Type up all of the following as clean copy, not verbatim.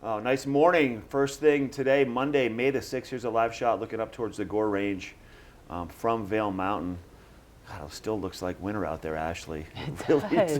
Oh, nice morning. First thing today, Monday, May the 6th. Here's a live shot looking up towards the Gore Range from Vail Mountain. God, it still looks like winter out there, Ashley. It really does.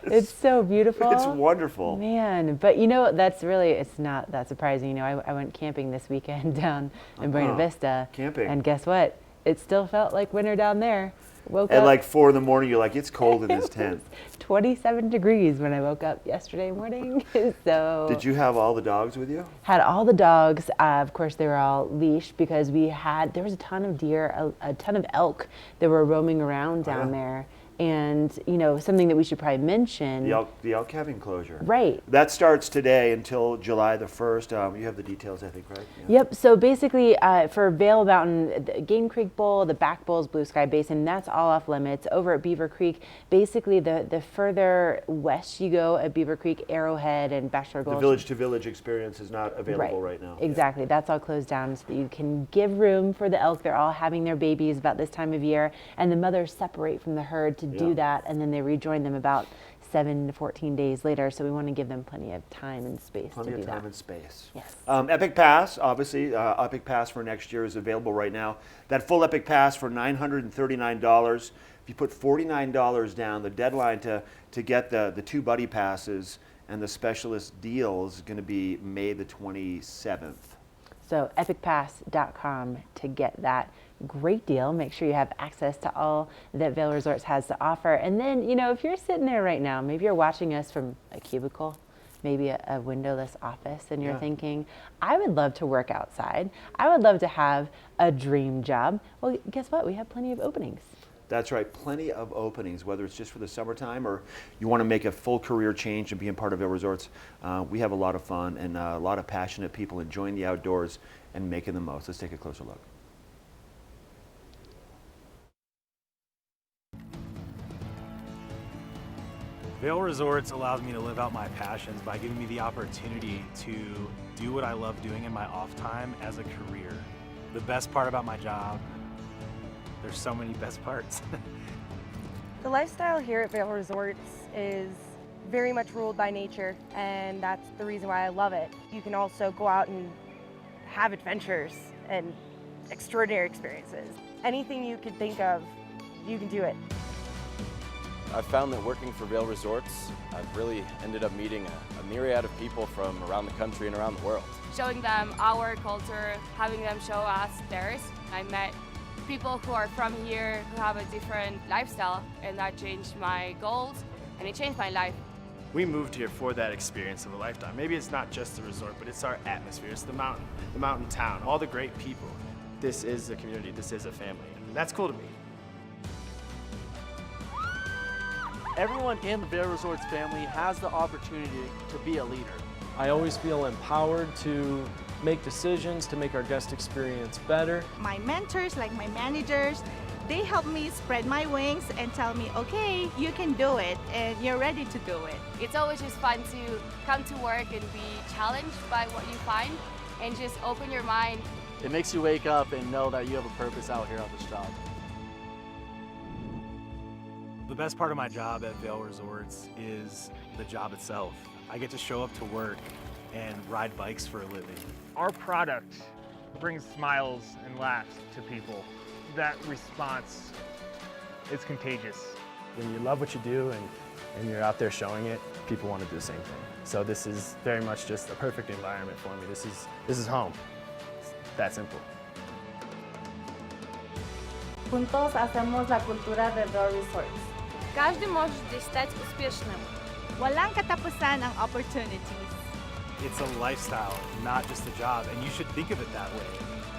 It's so beautiful. It's wonderful. Man, but you know, it's not that surprising. You know, I went camping this weekend down in Buena Vista. Camping. And guess what? It still felt like winter down there. Woke At up like 4 in the morning, you're like, it's cold in this tent. 27 degrees when I woke up yesterday morning. So Did you have all the dogs with you? had all the dogs. Of course, they were all leashed because there was a ton of deer, a ton of elk that were roaming around down there. And, you know, something that we should probably mention. The elk cabin closure. Right. That starts today until July the 1st. You have the details, I think, right? Yeah. Yep. So basically, for Vail Mountain, the Game Creek Bowl, the Back Bowls, Blue Sky Basin, that's all off limits. Over at Beaver Creek, basically the further west you go at Beaver Creek, Arrowhead, and Bachelor Gulch. The village-to-village experience is not available right now. Exactly. That's all closed down so that you can give room for the elk. They're all having their babies about this time of year, and the mothers separate from the herd to do that, and then they rejoin them about 7 to 14 days later. So we want to give them plenty of time and space to do that. Plenty of time and space. Yes. Epic Pass, obviously, Epic Pass for next year is available right now. That full Epic Pass for $939. If you put $49 down, the deadline to get the 2 buddy passes and the specialist deal is going to be May the 27th. So epicpass.com to get that great deal. Make sure you have access to all that Vail Resorts has to offer. And then, you know, if you're sitting there right now, maybe you're watching us from a cubicle, maybe a windowless office, and you're thinking, I would love to work outside. I would love to have a dream job. Well, guess what? We have plenty of openings. That's right, plenty of openings, whether it's just for the summertime or you want to make a full career change and being part of Vail Resorts. We have a lot of fun and a lot of passionate people enjoying the outdoors and making the most. Let's take a closer look. Vail Resorts allows me to live out my passions by giving me the opportunity to do what I love doing in my off time as a career. The best part about my job, there's so many best parts. The lifestyle here at Vail Resorts is very much ruled by nature, and that's the reason why I love it. You can also go out and have adventures and extraordinary experiences. Anything you could think of, you can do it. I've found that working for Vail Resorts, I've really ended up meeting a myriad of people from around the country and around the world. Showing them our culture, having them show us theirs. I met people who are from here who have a different lifestyle, and that changed my goals and it changed my life. We moved here for that experience of a lifetime. Maybe it's not just the resort, but it's our atmosphere. It's the mountain town, all the great people. This is a community, this is a family, and that's cool to me. Everyone in the Vail Resorts family has the opportunity to be a leader. I always feel empowered to make decisions to make our guest experience better. My mentors, like my managers, they help me spread my wings and tell me, okay, you can do it and you're ready to do it. It's always just fun to come to work and be challenged by what you find and just open your mind. It makes you wake up and know that you have a purpose out here on this job. The best part of my job at Vail Resorts is the job itself. I get to show up to work and ride bikes for a living. Our product brings smiles and laughs to people. That response is contagious. When you love what you do and you're out there showing it, people want to do the same thing. So this is very much just a perfect environment for me. This is home. It's that simple. Juntos hacemos la cultura de Vail Resorts. Każdy może здесь стать успешным. Walang katapusan ang opportunities. It's a lifestyle, not just a job, and you should think of it that way.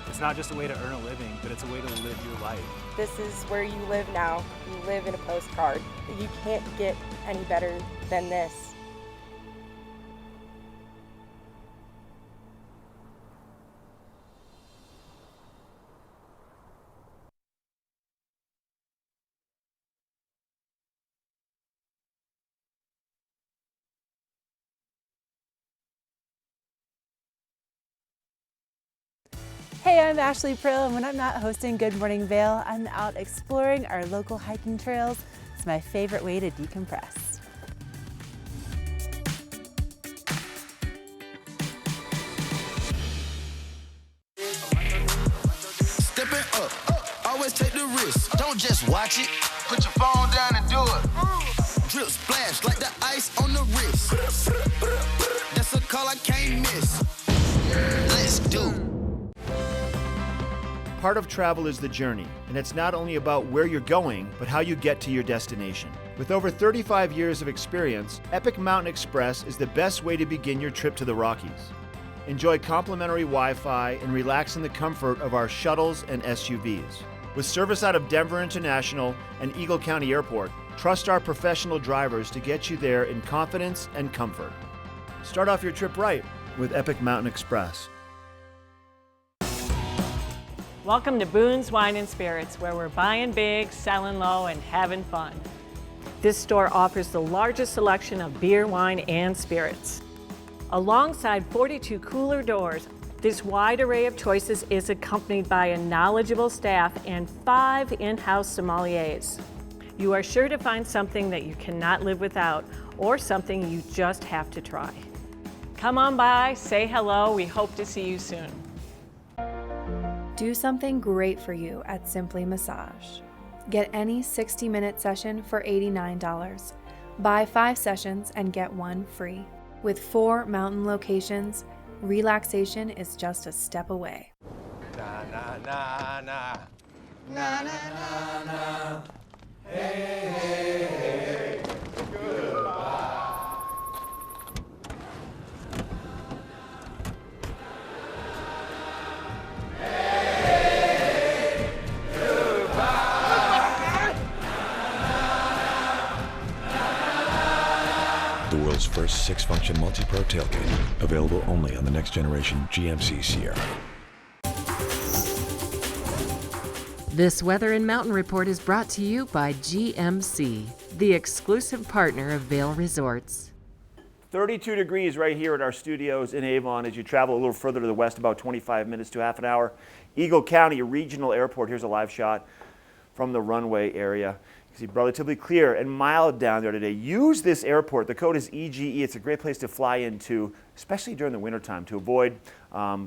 It's not just a way to earn a living, but it's a way to live your life. This is where you live now. You live in a postcard. You can't get any better than this. Hey, I'm Ashley Prill, and when I'm not hosting Good Morning Vail, I'm out exploring our local hiking trails. It's my favorite way to decompress. Don't just watch it. Put your phone down and do it. Drip splash like the ice on the wrist. That's a call I can't miss. Let's do. Part of travel is the journey, and it's not only about where you're going, but how you get to your destination. With over 35 years of experience, Epic Mountain Express is the best way to begin your trip to the Rockies. Enjoy complimentary Wi-Fi and relax in the comfort of our shuttles and SUVs. With service out of Denver International and Eagle County Airport, trust our professional drivers to get you there in confidence and comfort. Start off your trip right with Epic Mountain Express. Welcome to Boone's Wine and Spirits, where we're buying big, selling low, and having fun. This store offers the largest selection of beer, wine, and spirits. Alongside 42 cooler doors, this wide array of choices is accompanied by a knowledgeable staff and 5 in-house sommeliers. You are sure to find something that you cannot live without, or something you just have to try. Come on by, say hello, we hope to see you soon. Do something great for you at Simply Massage. Get any 60-minute session for $89. Buy 5 sessions and get 1 free. With 4 mountain locations, relaxation is just a step away. Na na na na. Na na na na. Hey, hey, hey. Goodbye. The world's first 6-function multi-pro tailgate, available only on the next generation GMC Sierra. This Weather and Mountain Report is brought to you by GMC, the exclusive partner of Vail Resorts. 32 degrees right here at our studios in Avon. As you travel a little further to the west, about 25 minutes to half an hour. Eagle County Regional Airport. Here's a live shot from the runway area. You see relatively clear and mild down there today. Use this airport. The code is EGE. It's a great place to fly into, especially during the wintertime, to avoid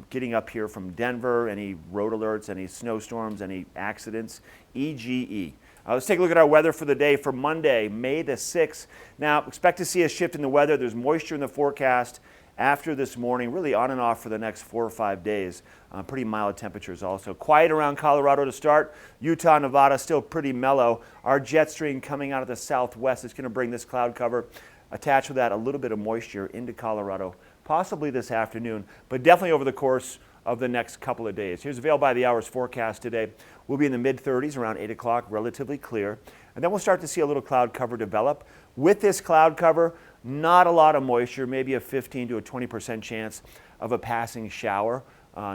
getting up here from Denver, any road alerts, any snowstorms, any accidents. EGE. Let's take a look at our weather for the day for Monday, May the 6th. Now, expect to see a shift in the weather. There's moisture in the forecast after this morning, really on and off for the next 4 or 5 days. Pretty mild temperatures also. Quiet around Colorado to start. Utah, Nevada, still pretty mellow. Our jet stream coming out of the southwest is going to bring this cloud cover. Attached with that, a little bit of moisture into Colorado, possibly this afternoon, but definitely over the course of the next couple of days. Here's a Vail by the Hours forecast today. We'll be in the mid-30s around 8 o'clock, relatively clear. And then we'll start to see a little cloud cover develop. With this cloud cover, not a lot of moisture, maybe a 15 to a 20% chance of a passing shower.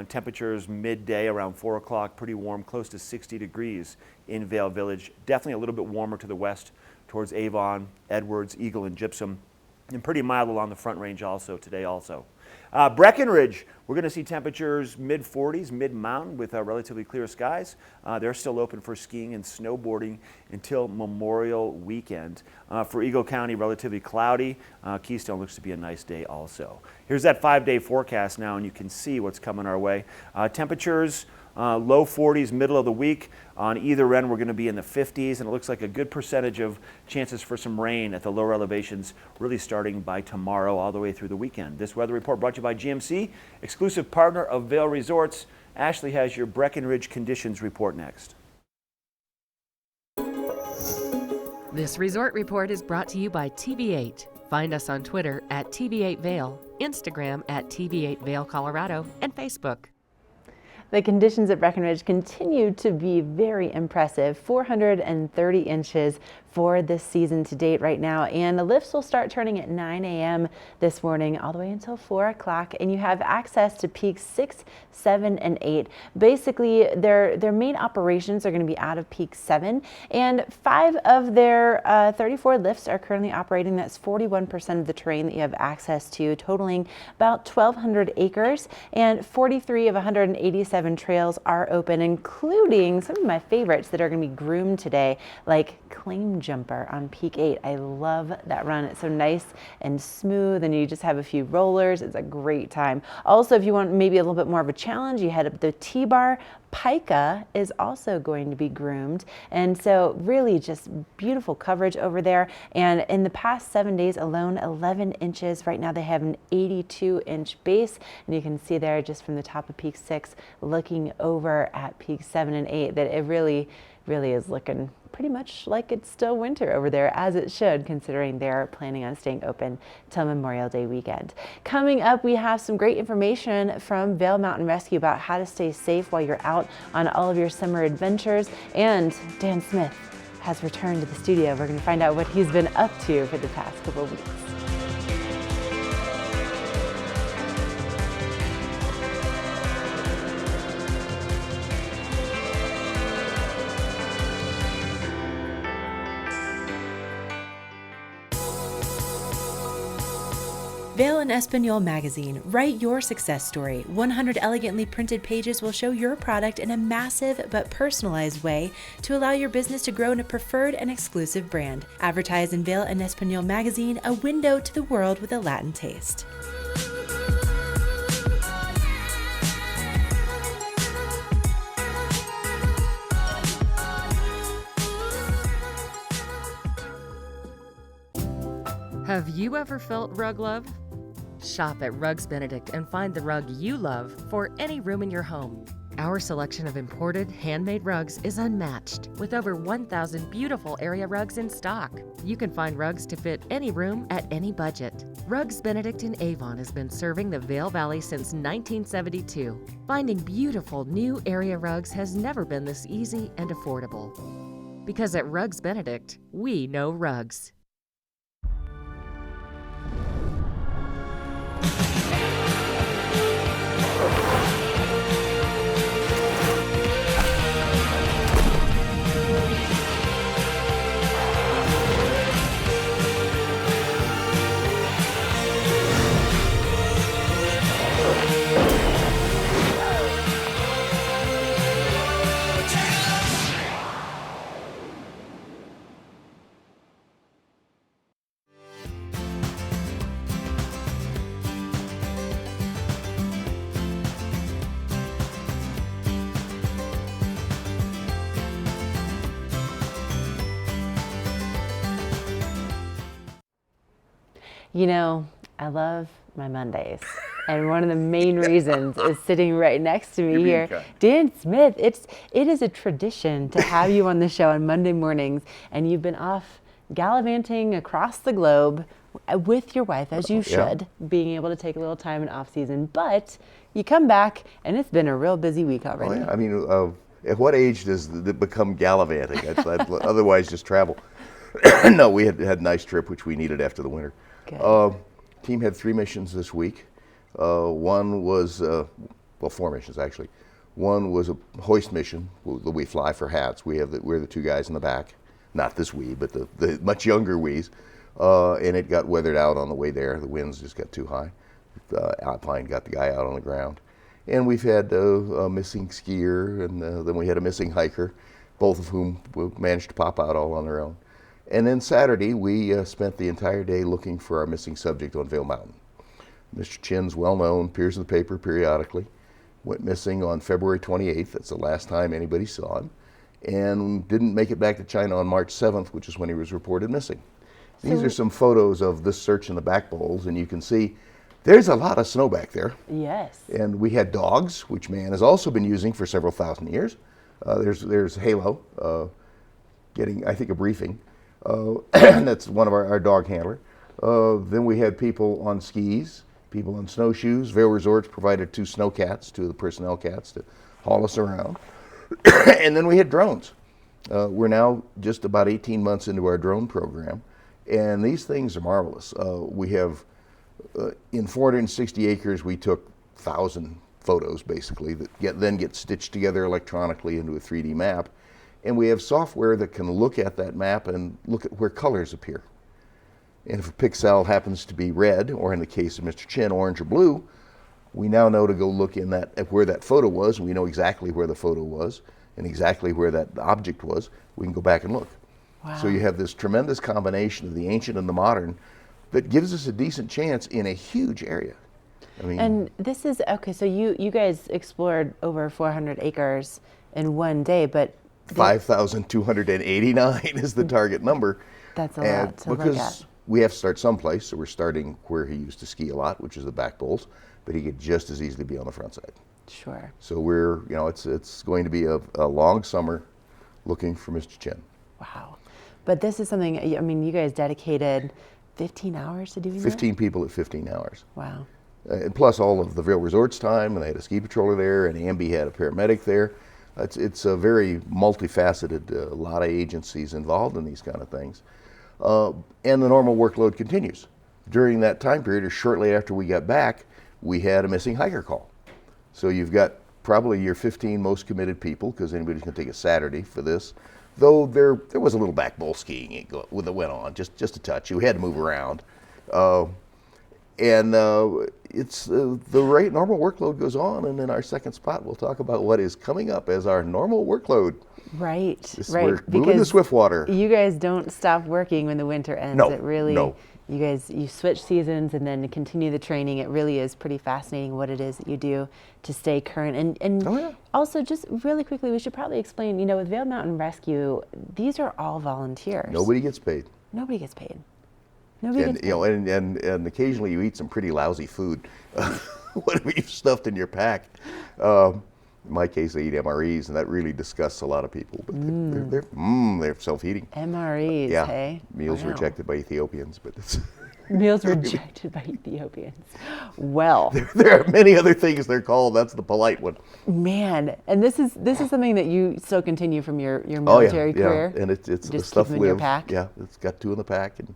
Temperatures midday around 4 o'clock, pretty warm, close to 60 degrees in Vail Village. Definitely a little bit warmer to the west towards Avon, Edwards, Eagle, and Gypsum. And pretty mild along the Front Range also today also. Breckenridge, we're going to see temperatures mid-40s, mid-mountain with relatively clear skies. They're still open for skiing and snowboarding until Memorial Weekend. For Eagle County, relatively cloudy. Keystone looks to be a nice day also. Here's that 5-day forecast now, and you can see what's coming our way. Temperatures low 40s, middle of the week. On either end, we're going to be in the 50s, and it looks like a good percentage of chances for some rain at the lower elevations, really starting by tomorrow all the way through the weekend. This weather report brought to you by GMC, exclusive partner of Vail Resorts. Ashley has your Breckenridge conditions report next. This resort report is brought to you by TV8. Find us on Twitter at TV8Vail, Instagram at TV8Vail Colorado, and Facebook. The conditions at Breckenridge continue to be very impressive. 430 inches for this season to date right now, and the lifts will start turning at 9 a.m. this morning all the way until 4 o'clock, and you have access to peaks 6, 7, and 8. Basically, their main operations are going to be out of peak 7, and 5 of their 34 lifts are currently operating. That's 41% of the terrain that you have access to, totaling about 1,200 acres, and 43 of 187 trails are open, including some of my favorites that are going to be groomed today, like Claim jumper on Peak 8. I love that run. It's so nice and smooth, and you just have a few rollers. It's a great time. Also, if you want maybe a little bit more of a challenge, you head up the T-bar. Pica is also going to be groomed, and so really just beautiful coverage over there. And in the past 7 days alone, 11 inches. Right now they have an 82-inch base, and you can see there just from the top of Peak 6 looking over at Peak 7 and 8 that it really is looking pretty much like it's still winter over there, as it should, considering they're planning on staying open till Memorial Day weekend. Coming up, we have some great information from Vail Mountain Rescue about how to stay safe while you're out on all of your summer adventures. And Dan Smith has returned to the studio. We're going to find out what he's been up to for the past couple of weeks. Vail and Espanol magazine. Write your success story. 100 elegantly printed pages will show your product in a massive but personalized way to allow your business to grow in a preferred and exclusive brand. Advertise in Vail and Espanol magazine, a window to the world with a Latin taste. Have you ever felt rug love? Shop at Rugs Benedict and find the rug you love for any room in your home. Our selection of imported, handmade rugs is unmatched, with over 1,000 beautiful area rugs in stock. You can find rugs to fit any room at any budget. Rugs Benedict in Avon has been serving the Vail Valley since 1972. Finding beautiful new area rugs has never been this easy and affordable. Because at Rugs Benedict, we know rugs. You know, I love my Mondays. And one of the main reasons is sitting right next to me here, Dan Smith. It is a tradition to have you on the show on Monday mornings, and you've been off gallivanting across the globe with your wife, as you should, being able to take a little time in off season. But you come back, and it's been a real busy week already. Oh, yeah. I mean, at what age does it become gallivanting? Otherwise, just travel. No, we had a nice trip, which we needed after the winter. Team had 3 missions this week. One was, well, 4 missions actually. One was a hoist mission that we fly for hats. We're the 2 guys in the back, not this wee, but the much younger wees. And it got weathered out on the way there. The winds just got too high. Alpine got the guy out on the ground. And we've had a missing skier, and then we had a missing hiker, both of whom managed to pop out all on their own. And then Saturday, we spent the entire day looking for our missing subject on Vail Mountain. Mr. Chin's well-known, appears in the paper periodically, went missing on February 28th. That's the last time anybody saw him. And didn't make it back to China on March 7th, which is when he was reported missing. These are some photos of this search in the back bowls, and you can see there's a lot of snow back there. Yes. And we had dogs, which man has also been using for several thousand years. There's Halo getting, I think, a briefing. That's one of our dog handler. Then we had people on skis, people on snowshoes. Vail Resorts provided 2 snow cats, 2 of the personnel cats, to haul us around. And then we had drones. We're now just about 18 months into our drone program, and these things are marvelous. We have, in 460 acres, we took 1,000 photos basically that then get stitched together electronically into a 3D map. And we have software that can look at that map and look at where colors appear. And if a pixel happens to be red, or in the case of Mr. Chin, orange or blue, we now know to go look at where that photo was, and we know exactly where the photo was and exactly where that object was. We can go back and look. So you have this tremendous combination of the ancient and the modern that gives us a decent chance in a huge area. I mean, and this is, okay, so you guys explored over 400 acres in one day, but 5,289 is the target number. That's a lot to look at. Because we have to start someplace, so we're starting where he used to ski a lot, which is the back bowls, but he could just as easily be on the front side. Sure. So we're, you know, it's going to be a long summer looking for Mr. Chen. Wow. But this is something, I mean, you guys dedicated 15 hours to doing 15 people at 15 hours. Wow. And plus all of the Vail Resort's time, and they had a ski patroller there, and Amby had a paramedic there. It's a very multifaceted, a lot of agencies involved in these kind of things. And the normal workload continues. During that time period, or shortly after we got back, we had a missing hiker call. So you've got probably your 15 most committed people, because anybody's going to take a Saturday for this. Though there was a little back bowl skiing that went on, just a touch. You had to move around. It's the right normal workload goes on, and in our second spot, we'll talk about what is coming up as our normal workload. Right, right. We're moving to Swiftwater. You guys don't stop working when the winter ends. No, it really, no. You switch seasons and then continue the training. It really is pretty fascinating what it is that you do to stay current. And also, just really quickly, we should probably explain, you know, with Vail Mountain Rescue, these are all volunteers. Nobody gets paid. Nobody gets paid. Nobody gets paid. You know, and occasionally you eat some pretty lousy food, whatever you've stuffed in your pack. In my case, they eat MREs, and that really disgusts a lot of people. But they're self-eating. MREs, yeah. hey? Meals rejected by Ethiopians, but it's meals rejected by Ethiopians. Well, there are many other things they're called. That's the polite one. Man, and this is something that you still continue from your military career. Yeah, and it's just the stuff keep them in your lives. pack. Yeah, it's got 2 in the pack, and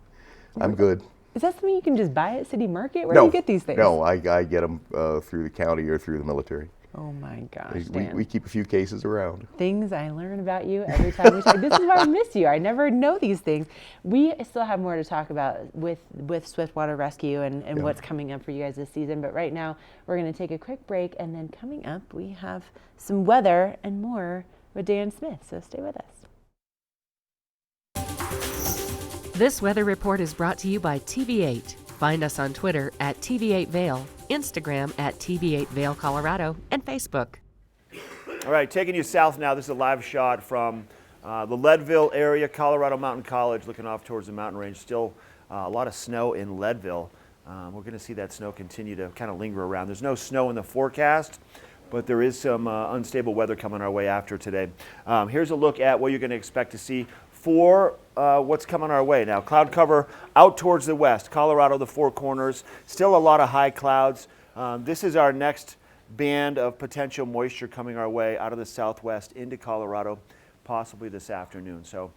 I'm good. Is that something you can just buy at City Market? Where do you get these things? No, I get them through the county or through the military. Oh my gosh, we keep a few cases around. Things I learn about you every time we talk. This is why I miss you. I never know these things. We still have more to talk about with Swiftwater Rescue and what's coming up for you guys this season. But right now, we're going to take a quick break. And then coming up, we have some weather and more with Dan Smith. So stay with us. This weather report is brought to you by TV8. Find us on Twitter at TV8 Vail, Instagram at TV8 Vail, Colorado, and Facebook. All right, taking you south now. This is a live shot from the Leadville area, Colorado Mountain College, looking off towards the mountain range. Still a lot of snow in Leadville. We're going to see that snow continue to kind of linger around. There's no snow in the forecast, but there is some unstable weather coming our way after today. Here's a look at what you're going to expect to see for what's coming our way. Now, cloud cover out towards the west, Colorado, the Four Corners, still a lot of high clouds. This is our next band of potential moisture coming our way out of the southwest into Colorado, possibly this afternoon. So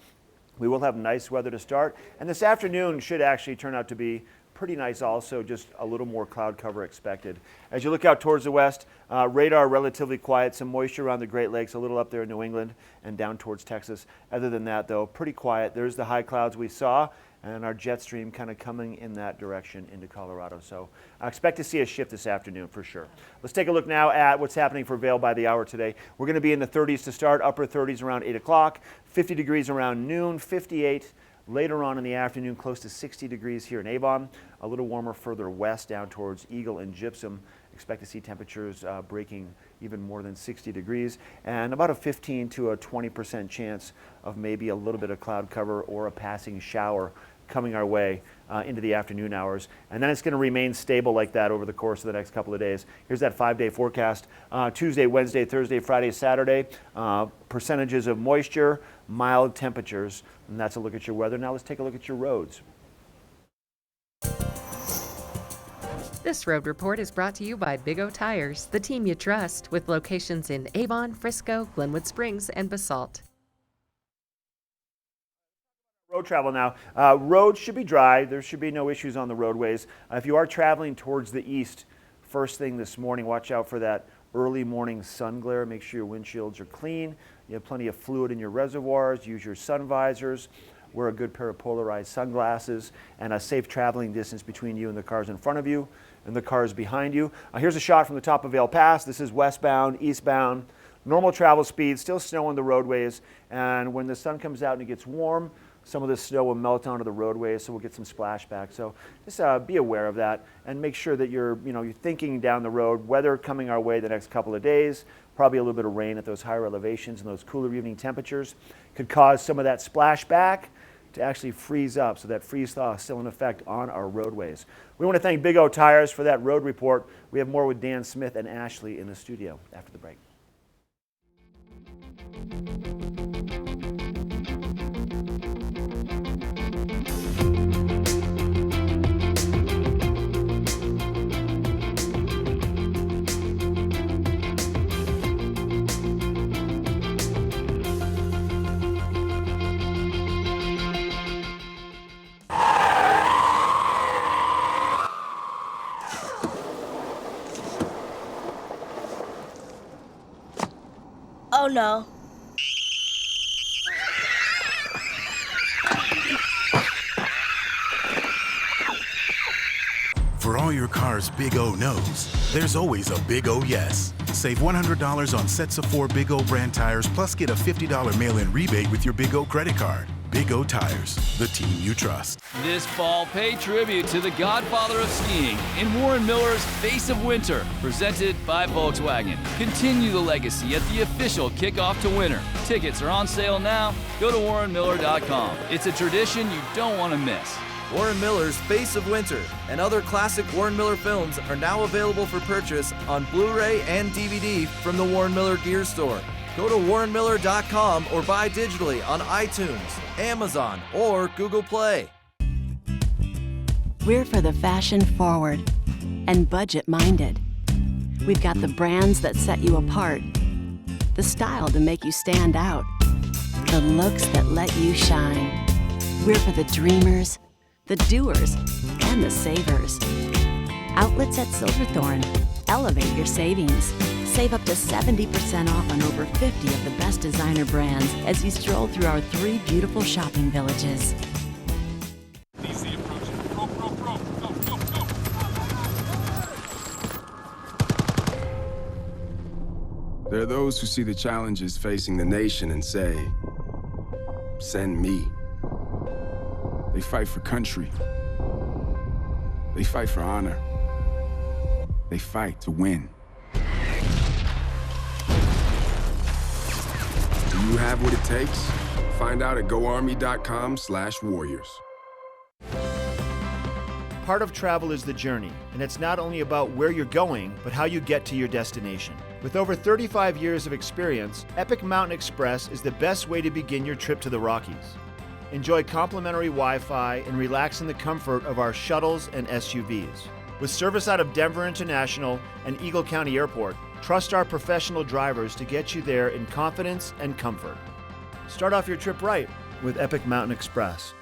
we will have nice weather to start, and this afternoon should actually turn out to be pretty nice also, just a little more cloud cover expected. As you look out towards the west, radar relatively quiet, some moisture around the Great Lakes, a little up there in New England and down towards Texas. Other than that, though, pretty quiet. There's the high clouds we saw, and our jet stream kind of coming in that direction into Colorado. So I expect to see a shift this afternoon for sure. Let's take a look now at what's happening for Vail by the hour today. We're going to be in the 30s to start, upper 30s around 8 o'clock, 50 degrees around noon, 58 later on in the afternoon, close to 60 degrees here in Avon. A little warmer further west down towards Eagle and Gypsum. Expect to see temperatures breaking even more than 60 degrees, and about a 15 to a 20% chance of maybe a little bit of cloud cover or a passing shower coming our way into the afternoon hours. And then it's going to remain stable like that over the course of the next couple of days. Here's that 5-day forecast. Tuesday, Wednesday, Thursday, Friday, Saturday. Percentages of moisture, mild temperatures. And that's a look at your weather. Now let's take a look at your roads. This road report is brought to you by Big O Tires, the team you trust, with locations in Avon, Frisco, Glenwood Springs, and Basalt. Road travel now. Roads should be dry. There should be no issues on the roadways. If you are traveling towards the east, first thing this morning, watch out for that early morning sun glare. Make sure your windshields are clean. You have plenty of fluid in your reservoirs. Use your sun visors. Wear a good pair of polarized sunglasses, and a safe traveling distance between you and the cars in front of you and the cars behind you. Here's a shot from the top of Vail Pass. This is westbound, eastbound. Normal travel speed, still snow on the roadways, and when the sun comes out and it gets warm, some of the snow will melt onto the roadways, so we'll get some splashback. So just be aware of that and make sure that you're thinking down the road, weather coming our way the next couple of days, probably a little bit of rain at those higher elevations and those cooler evening temperatures could cause some of that splashback to actually freeze up, so that freeze thaw is still in effect on our roadways. We want to thank Big O Tires for that road report. We have more with Dan Smith and Ashley in the studio after the break. Oh no. For all your car's Big O no's, there's always a Big O yes. Save $100 on sets of 4 Big O brand tires, plus get a $50 mail-in rebate with your Big O credit card. Big O Tires, the team you trust. This fall, pay tribute to the godfather of skiing in Warren Miller's Face of Winter, presented by Volkswagen. Continue the legacy at the official kickoff to winter. Tickets are on sale now. Go to warrenmiller.com. It's a tradition you don't want to miss. Warren Miller's Face of Winter and other classic Warren Miller films are now available for purchase on Blu-ray and DVD from the Warren Miller Gear Store. Go to warrenmiller.com or buy digitally on iTunes, Amazon, or Google Play. We're for the fashion forward and budget minded. We've got the brands that set you apart, the style to make you stand out, the looks that let you shine. We're for the dreamers, the doers, and the savers. Outlets at Silverthorne. Elevate your savings. Save up to 70% off on over 50 of the best designer brands as you stroll through our 3 beautiful shopping villages. There are those who see the challenges facing the nation and say, send me. They fight for country. They fight for honor. They fight to win. Do you have what it takes? Find out at goarmy.com/warriors. Part of travel is the journey, and it's not only about where you're going, but how you get to your destination. With over 35 years of experience, Epic Mountain Express is the best way to begin your trip to the Rockies. Enjoy complimentary Wi-Fi and relax in the comfort of our shuttles and SUVs. With service out of Denver International and Eagle County Airport, trust our professional drivers to get you there in confidence and comfort. Start off your trip right with Epic Mountain Express.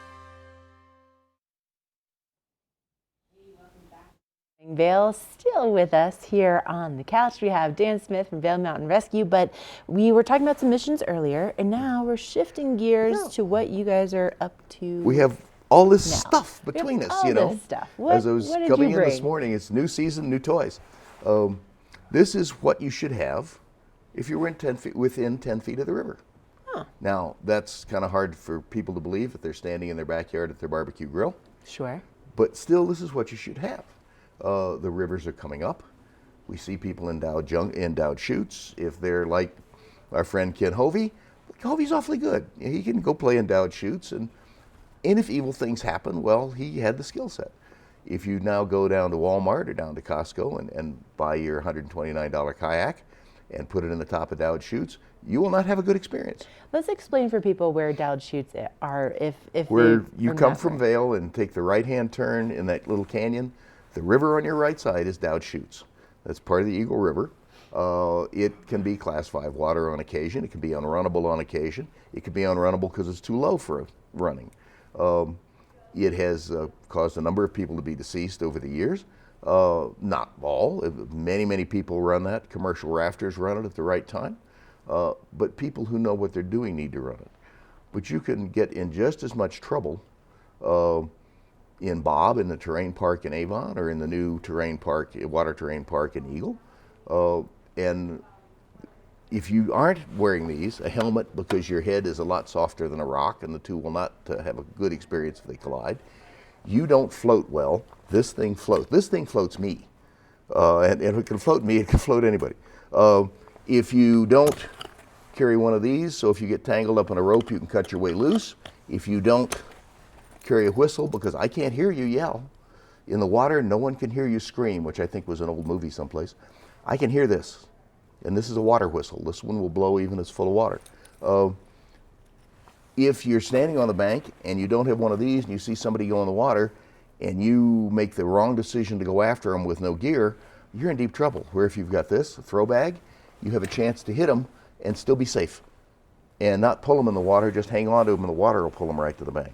Vail still with us here on the couch. We have Dan Smith from Vail Mountain Rescue, but we were talking about some missions earlier, and now we're shifting gears to what you guys are up to. We have all this now. stuff between us, all you know. This stuff. As I was what did coming you in this bring? morning, it's new season, new toys. This is what you should have if you were within 10 feet of the river. Huh. Now, that's kind of hard for people to believe if they're standing in their backyard at their barbecue grill. Sure. But still, this is what you should have. The rivers are coming up. We see people endowed chutes. If they're like our friend Ken Hovey, Hovey's awfully good. He can go play endowed chutes, and if evil things happen, well, he had the skill set. If you now go down to Walmart or down to Costco and buy your $129 kayak and put it in the top of endowed chutes, you will not have a good experience. Let's explain for people where endowed chutes are. If where they you are come not from Vail and take the right-hand turn in that little canyon, the river on your right side is Dowd Chutes. That's part of the Eagle River. It can be Class 5 water on occasion. It can be unrunnable on occasion. It can be unrunnable because it's too low for running. It has caused a number of people to be deceased over the years. Not all. Many people run that. Commercial rafters run it at the right time. But people who know what they're doing need to run it. But you can get in just as much trouble in Bob in the terrain park in Avon, or in the new terrain park, water terrain park in Eagle. And If you aren't wearing these, a helmet, because your head is a lot softer than a rock and the two will not have a good experience if they collide. You don't float well. This thing floats. This thing floats me. And if it can float me, it can float anybody. If you don't carry one of these, so if you get tangled up in a rope, you can cut your way loose. If you don't carry a whistle, because I can't hear you yell. In the water, no one can hear you scream, which I think was an old movie someplace. I can hear this. And this is a water whistle. This one will blow even if it's full of water. If you're standing on the bank and you don't have one of these and you see somebody go in the water and you make the wrong decision to go after them with no gear, you're in deep trouble. Where if you've got this, a throw bag, you have a chance to hit them and still be safe. And not pull them in the water, just hang on to them and the water will pull them right to the bank.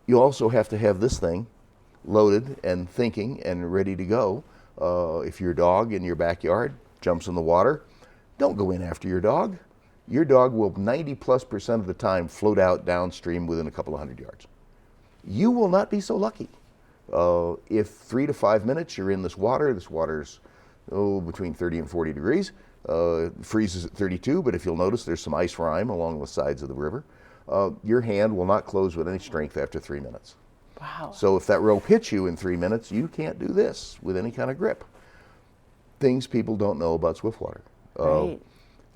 You also have to have this thing loaded and thinking and ready to go. If your dog in your backyard jumps in the water, don't go in after your dog. Your dog will 90+% of the time float out downstream within a couple of 100 yards. You will not be so lucky. If 3 to 5 minutes you're in this water's between 30 and 40 degrees, freezes at 32, but if you'll notice there's some ice rime along the sides of the river, your hand will not close with any strength after 3 minutes. Wow. So if that rope hits you in 3 minutes, you can't do this with any kind of grip. Things people don't know about Swiftwater. Right.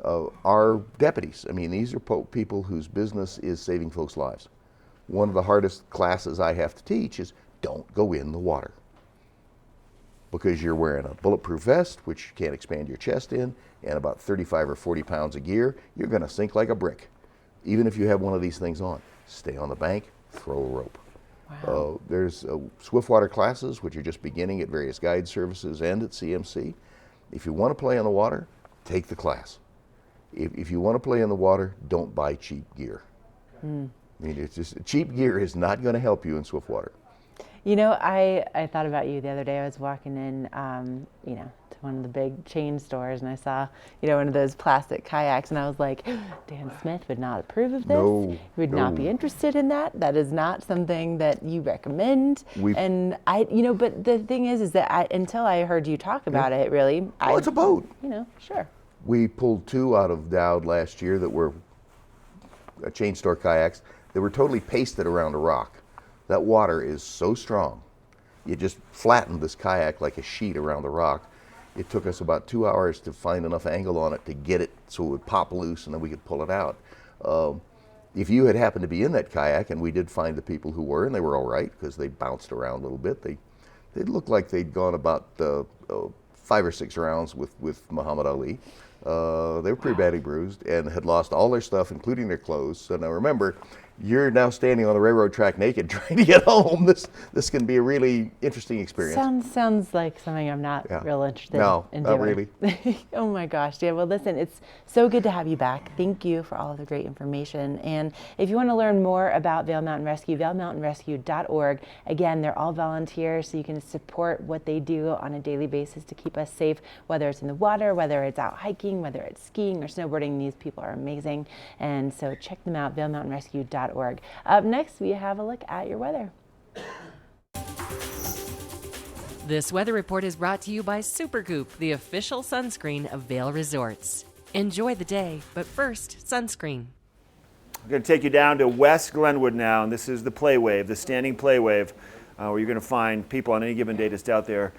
Our deputies, I mean, these are people whose business is saving folks' lives. One of the hardest classes I have to teach is don't go in the water. Because you're wearing a bulletproof vest, which you can't expand your chest in, and about 35 or 40 pounds of gear, you're going to sink like a brick. Even if you have one of these things on, stay on the bank, throw a rope. Wow. There's Swiftwater classes, which are just beginning at various guide services and at CMC. If you want to play on the water, take the class. If you want to play in the water, don't buy cheap gear. I mean, it's just, cheap gear is not going to help you in Swiftwater. You know, I thought about you the other day. I was walking in, to one of the big chain stores, and I saw, one of those plastic kayaks, and I was like, Dan Smith would not approve of this. No, he would not be interested in that. That is not something that you recommend. And but the thing is that until I heard you talk about it, really, it's a boat. Sure. We pulled 2 out of Dowd last year that were chain store kayaks. They were totally pasted around a rock. That water is so strong. You just flattened this kayak like a sheet around the rock. It took us about 2 hours to find enough angle on it to get it so it would pop loose and then we could pull it out. If you had happened to be in that kayak, and we did find the people who were, and they were all right because they bounced around a little bit. They looked like they'd gone about 5 or 6 rounds with Muhammad Ali. They were pretty badly bruised and had lost all their stuff, including their clothes. So now remember, you're now standing on the railroad track naked trying to get home. This can be a really interesting experience. Sounds like something I'm not real interested in doing. No, not really. Oh my gosh, yeah. Well, listen, it's so good to have you back. Thank you for all of the great information. And if you want to learn more about Vail Mountain Rescue, vailmountainrescue.org. Again, they're all volunteers, so you can support what they do on a daily basis to keep us safe, whether it's in the water, whether it's out hiking, whether it's skiing or snowboarding. These people are amazing. And so check them out, vailmountainrescue.org. Up next, we have a look at your weather. This weather report is brought to you by Supergoop, the official sunscreen of Vail Resorts. Enjoy the day, but first, sunscreen. I'm going to take you down to West Glenwood now, and this is the play wave, the standing play wave, where you're going to find people on any given day just out there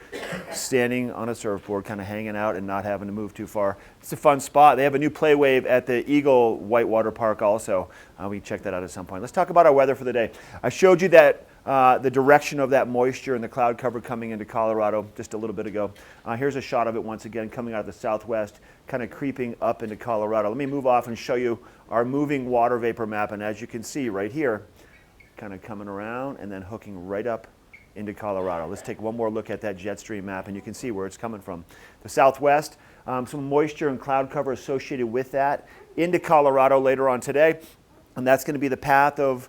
standing on a surfboard, kind of hanging out and not having to move too far. It's a fun spot. They have a new play wave at the Eagle Whitewater Park also. We can check that out at some point. Let's talk about our weather for the day. I showed you that the direction of that moisture and the cloud cover coming into Colorado just a little bit ago. Here's a shot of it once again coming out of the southwest, kind of creeping up into Colorado. Let me move off and show you our moving water vapor map, and as you can see right here, kind of coming around and then hooking right up into Colorado. Let's take one more look at that jet stream map, and you can see where it's coming from. The southwest, some moisture and cloud cover associated with that into Colorado later on today, and that's going to be the path of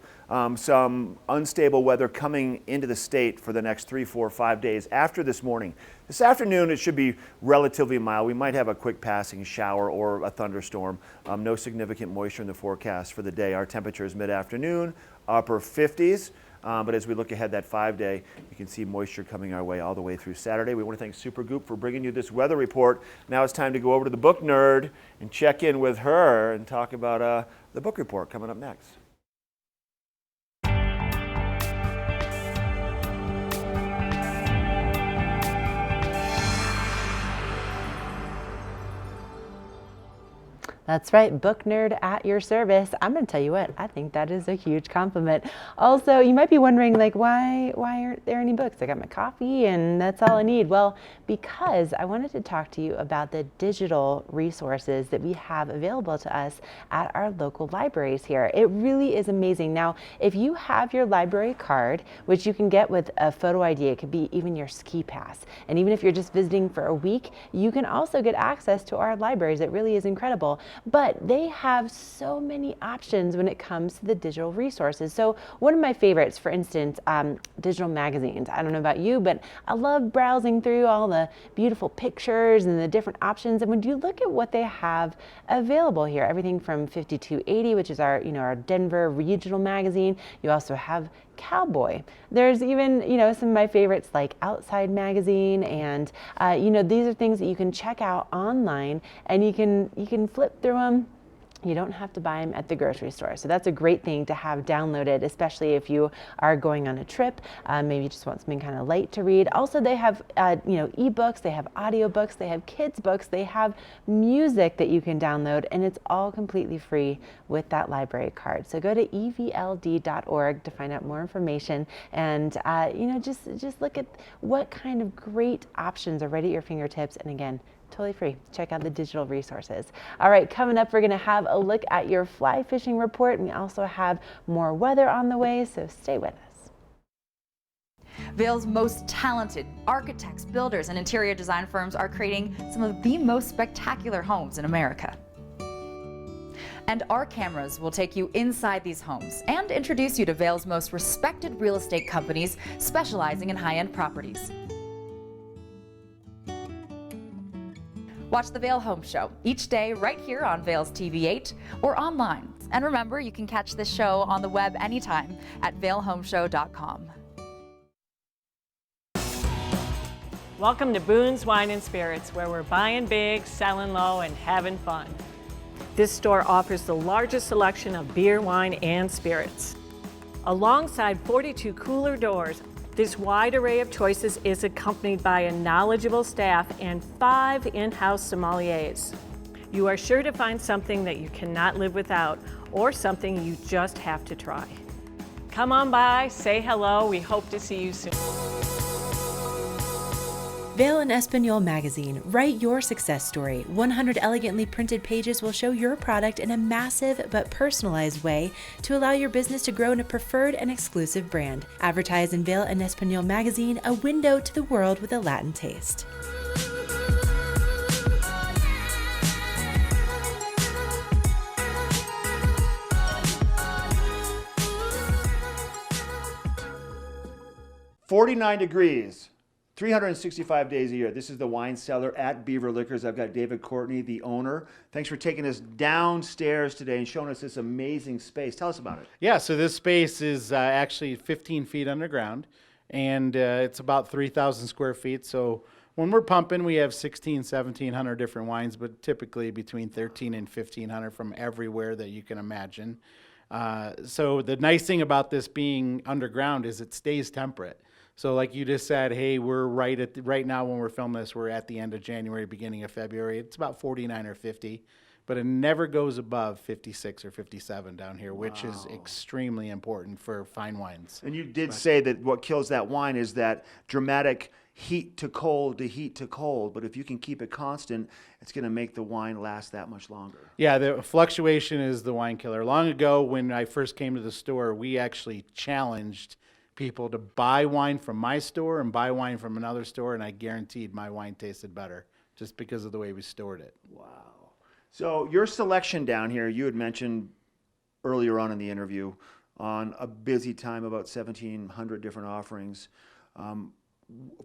some unstable weather coming into the state for the next 3, 4, 5 days after this morning. This afternoon, it should be relatively mild. We might have a quick passing shower or a thunderstorm. No significant moisture in the forecast for the day. Our temperature is mid-afternoon, upper 50s. But as we look ahead that 5-day, you can see moisture coming our way all the way through Saturday. We want to thank Supergoop for bringing you this weather report. Now it's time to go over to the book nerd and check in with her and talk about the book report coming up next. That's right, book nerd at your service. I'm going to tell you what, I think that is a huge compliment. Also, you might be wondering, like, why aren't there any books? I got my coffee and that's all I need. Well, because I wanted to talk to you about the digital resources that we have available to us at our local libraries here. It really is amazing. Now, if you have your library card, which you can get with a photo ID, it could be even your ski pass. And even if you're just visiting for a week, you can also get access to our libraries. It really is incredible. But they have so many options when it comes to the digital resources. So one of my favorites, for instance, digital magazines. I don't know about you, but I love browsing through all the beautiful pictures and the different options. And when you look at what they have available here, everything from 5280, which is our Denver regional magazine. You also have Cowboy. There's even, some of my favorites like Outside Magazine, and these are things that you can check out online, and you can flip through them. You don't have to buy them at the grocery store. So that's a great thing to have downloaded, especially if you are going on a trip. Maybe you just want something kind of light to read. Also, they have, ebooks, they have audiobooks, they have kids books, they have music that you can download, and it's all completely free with that library card. So go to evld.org to find out more information, and just look at what kind of great options are right at your fingertips. And again, totally free. Check out the digital resources. All right, coming up, we're going to have a look at your fly fishing report. And we also have more weather on the way, so stay with us. Vail's most talented architects, builders, and interior design firms are creating some of the most spectacular homes in America. And our cameras will take you inside these homes and introduce you to Vail's most respected real estate companies specializing in high-end properties. Watch the Vail Home Show each day right here on Vail's TV8 or online. And remember, you can catch this show on the web anytime at vailhomeshow.com. Welcome to Boone's Wine and Spirits, where we're buying big, selling low, and having fun. This store offers the largest selection of beer, wine, and spirits. Alongside 42 cooler doors, this wide array of choices is accompanied by a knowledgeable staff and 5 in-house sommeliers. You are sure to find something that you cannot live without, or something you just have to try. Come on by, say hello, we hope to see you soon. Vail and Espanol magazine. Write your success story. 100 elegantly printed pages will show your product in a massive but personalized way to allow your business to grow in a preferred and exclusive brand. Advertise in Vail and Espanol magazine, a window to the world with a Latin taste. "49 degrees. 365 days a year. This is the wine cellar at Beaver Liquors. I've got David Courtney, the owner. Thanks for taking us downstairs today and showing us this amazing space. Tell us about it. Yeah, so this space is actually 15 feet underground, and it's about 3,000 square feet. So when we're pumping, we have 1,700 different wines, but typically between 1,300 and 1,500 from everywhere that you can imagine. So the nice thing about this being underground is it stays temperate. So like you just said, hey, we're right now when we're filming this, we're at the end of January, beginning of February. It's about 49 or 50, but it never goes above 56 or 57 down here, which is extremely important for fine wines. And you did say that what kills that wine is that dramatic heat to cold to heat to cold, but if you can keep it constant, it's going to make the wine last that much longer. Yeah, the fluctuation is the wine killer. Long ago, when I first came to the store, we actually challenged people to buy wine from my store and buy wine from another store, and I guaranteed my wine tasted better just because of the way we stored it. Wow. So your selection down here, you had mentioned earlier on in the interview on a busy time, about 1,700 different offerings.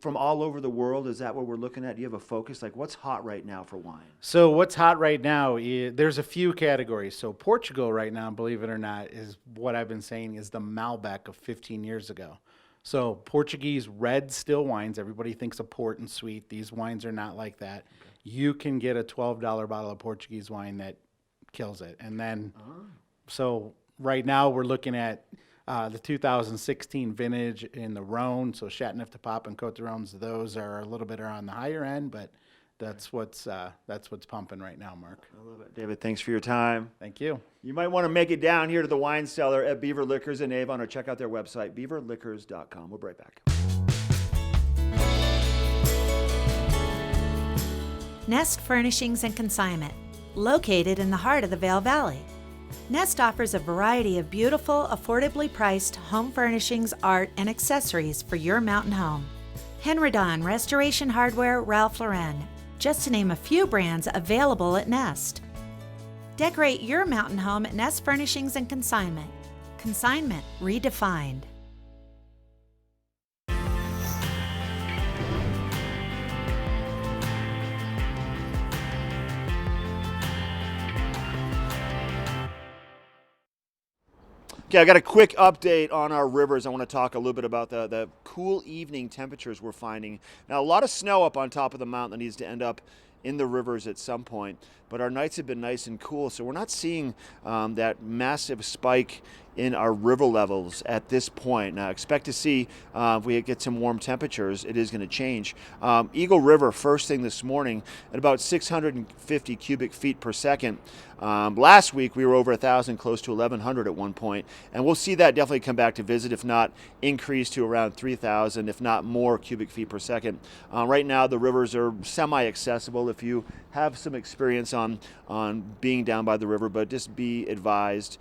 from all over the world? Is that what we're looking at? Do you have a focus? Like, what's hot right now for wine? So what's hot right now, there's a few categories. So Portugal right now, believe it or not, is what I've been saying is the Malbec of 15 years ago. So Portuguese red still wines, everybody thinks of port and sweet. These wines are not like that. Okay. You can get a $12 bottle of Portuguese wine that kills it. And then, so right now we're looking at the 2016 vintage in the Rhone, so Châteauneuf-du-Pape and Côte d'Arones, those are a little bit on the higher end, but that's what's pumping right now, Mark. I love it. David, thanks for your time. Thank you. You might want to make it down here to the wine cellar at Beaver Liquors in Avon, or check out their website, beaverliquors.com. We'll be right back. Nest Furnishings and Consignment, located in the heart of the Vail Valley. Nest offers a variety of beautiful, affordably priced home furnishings, art, and accessories for your mountain home. Henredon, Restoration Hardware, Ralph Lauren, just to name a few brands available at Nest. Decorate your mountain home at Nest Furnishings and Consignment. Consignment redefined. Okay, I got a quick update on our rivers. I want to talk a little bit about the cool evening temperatures we're finding. Now, a lot of snow up on top of the mountain that needs to end up in the rivers at some point, but our nights have been nice and cool, so we're not seeing that massive spike in our river levels at this point. Now, expect to see if we get some warm temperatures, it is going to change. Eagle River, first thing this morning, at about 650 cubic feet per second. Last week, we were over 1,000, close to 1,100 at one point, and we'll see that definitely come back to visit, if not increase to around 3,000, if not more cubic feet per second. Right now, the rivers are semi-accessible if you have some experience on being down by the river, but just be advised,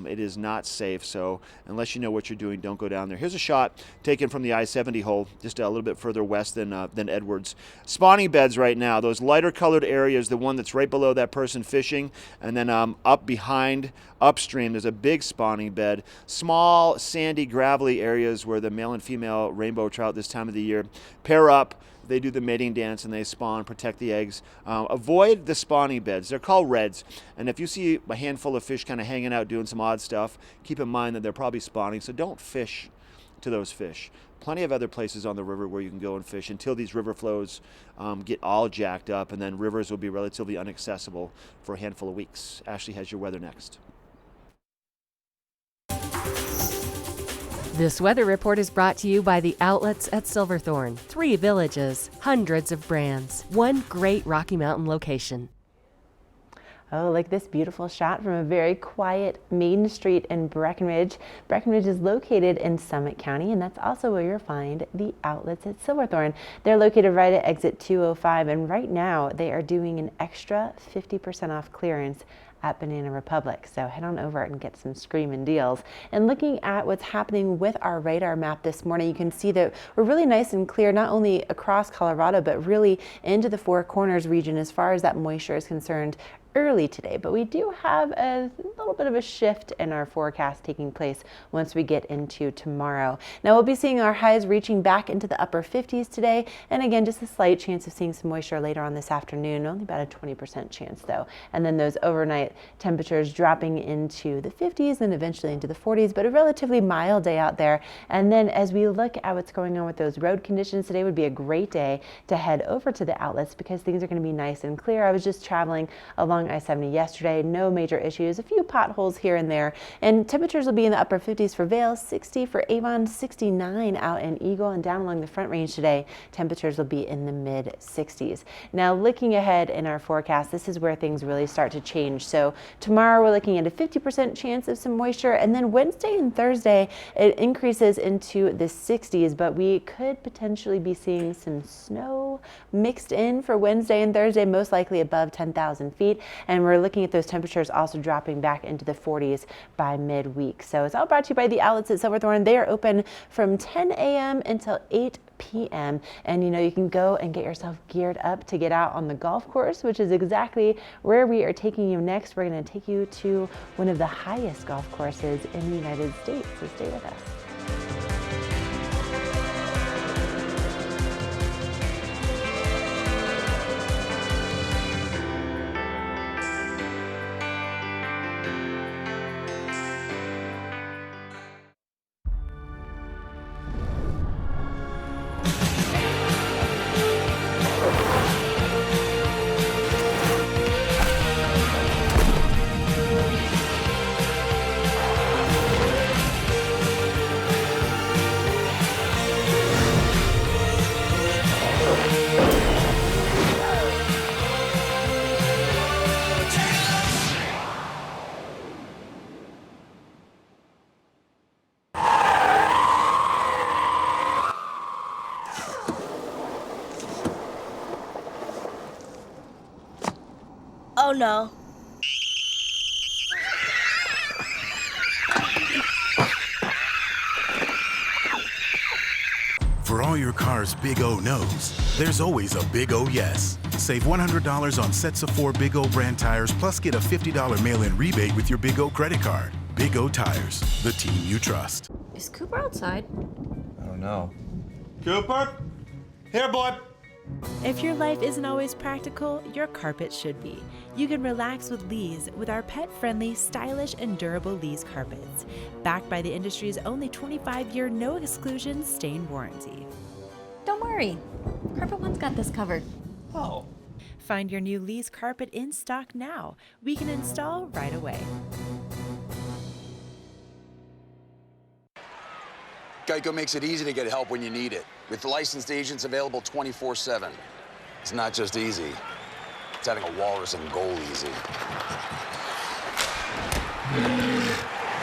it is not safe, so unless you know what you're doing, don't go down there. Here's a shot taken from the I-70 hole, just a little bit further west than Edwards. Spawning beds right now, those lighter colored areas, the one that's right below that person fishing, and then up behind, upstream, there's a big spawning bed. Small, sandy, gravelly areas where the male and female rainbow trout this time of the year pair up. They do the mating dance and they spawn, protect the eggs. Avoid the spawning beds. They're called reds. And if you see a handful of fish kind of hanging out doing some odd stuff, keep in mind that they're probably spawning, so don't fish to those fish. Plenty of other places on the river where you can go and fish until these river flows get all jacked up, and then rivers will be relatively inaccessible for a handful of weeks. Ashley has your weather next. This weather report is brought to you by the outlets at Silverthorne. 3 villages, hundreds of brands, one great Rocky Mountain location. Oh, like this beautiful shot from a very quiet main street in Breckenridge. Breckenridge is located in Summit County, and that's also where you'll find the outlets at Silverthorne. They're located right at exit 205, and right now they are doing an extra 50% off clearance at Banana Republic. So head on over and get some screaming deals. And looking at what's happening with our radar map this morning, you can see that we're really nice and clear, not only across Colorado, but really into the Four Corners region as far as that moisture is concerned early today. But we do have a little bit of a shift in our forecast taking place once we get into tomorrow. Now we'll be seeing our highs reaching back into the upper 50s today, and again just a slight chance of seeing some moisture later on this afternoon, only about a 20% chance though. And then those overnight temperatures dropping into the 50s and eventually into the 40s, but a relatively mild day out there. And then as we look at what's going on with those road conditions, today would be a great day to head over to the outlets because things are going to be nice and clear. I was just traveling along I-70 yesterday, no major issues, a few potholes here and there, and temperatures will be in the upper 50s for Vail, 60 for Avon, 69 out in Eagle, and down along the Front Range today, temperatures will be in the mid 60s. Now looking ahead in our forecast, this is where things really start to change. So tomorrow we're looking at a 50% chance of some moisture, and then Wednesday and Thursday it increases into the 60s, but we could potentially be seeing some snow mixed in for Wednesday and Thursday, most likely above 10,000 feet. And we're looking at those temperatures also dropping back into the 40s by midweek. So it's all brought to you by the outlets at Silverthorne. They are open from 10 a.m. until 8 p.m. And you know, you can go and get yourself geared up to get out on the golf course, which is exactly where we are taking you next. We're going to take you to one of the highest golf courses in the United States. So stay with us. Oh no. For all your car's big O no's, there's always a big O yes. Save $100 on sets of 4 Big O brand tires, plus get a $50 mail-in rebate with your Big O credit card. Big O Tires, the team you trust. Is Cooper outside? Oh no. Cooper? Here, boy. If your life isn't always practical, your carpet should be. You can relax with Lee's with our pet-friendly, stylish, and durable Lee's carpets, backed by the industry's only 25-year no-exclusion stain warranty. Don't worry. Carpet One's got this covered. Oh. Find your new Lee's carpet in stock now. We can install right away. Geico makes it easy to get help when you need it, with licensed agents available 24/7. It's not just easy, it's having a walrus in goal easy.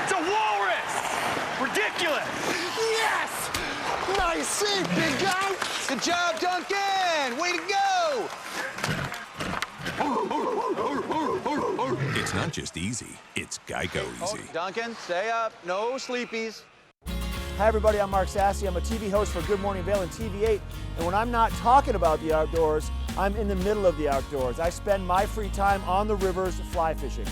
It's a walrus! Ridiculous! Yes! Nice save, big guy! Good job, Duncan! Way to go! It's not just easy, it's Geico easy. Duncan, stay up. No sleepies. Hi everybody, I'm Mark Sassy. I'm a TV host for Good Morning Vail and TV8. And when I'm not talking about the outdoors, I'm in the middle of the outdoors. I spend my free time on the rivers fly fishing.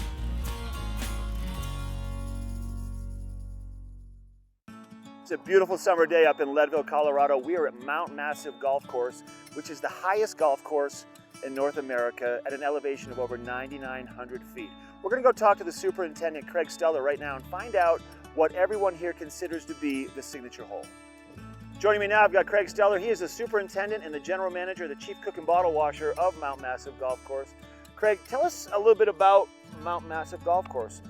It's a beautiful summer day up in Leadville, Colorado. We are at Mount Massive Golf Course, which is the highest golf course in North America at an elevation of over 9,900 feet. We're gonna go talk to the superintendent, Craig Steller, right now and find out what everyone here considers to be the signature hole. Joining me now, I've got Craig Steller. He is the superintendent and the general manager, the chief cook and bottle washer of Mount Massive Golf Course. Craig, tell us a little bit about Mount Massive Golf Course.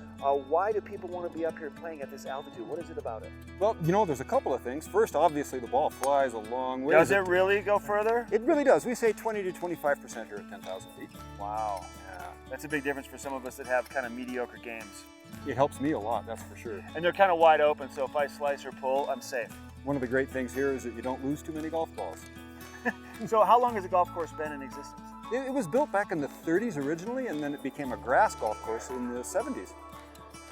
Why do people want to be up here playing at this altitude? What is it about it? Well, you know, there's a couple of things. First, obviously, the ball flies a long way. Does it really go further? It really does. We say 20 to 25% here at 10,000 feet. Wow. Yeah. That's a big difference for some of us that have kind of mediocre games. It helps me a lot, that's for sure. And they're kind of wide open, so if I slice or pull, I'm safe. One of the great things here is that you don't lose too many golf balls. So how long has the golf course been in existence? It was built back in the 30s originally, and then it became a grass golf course in the 70s.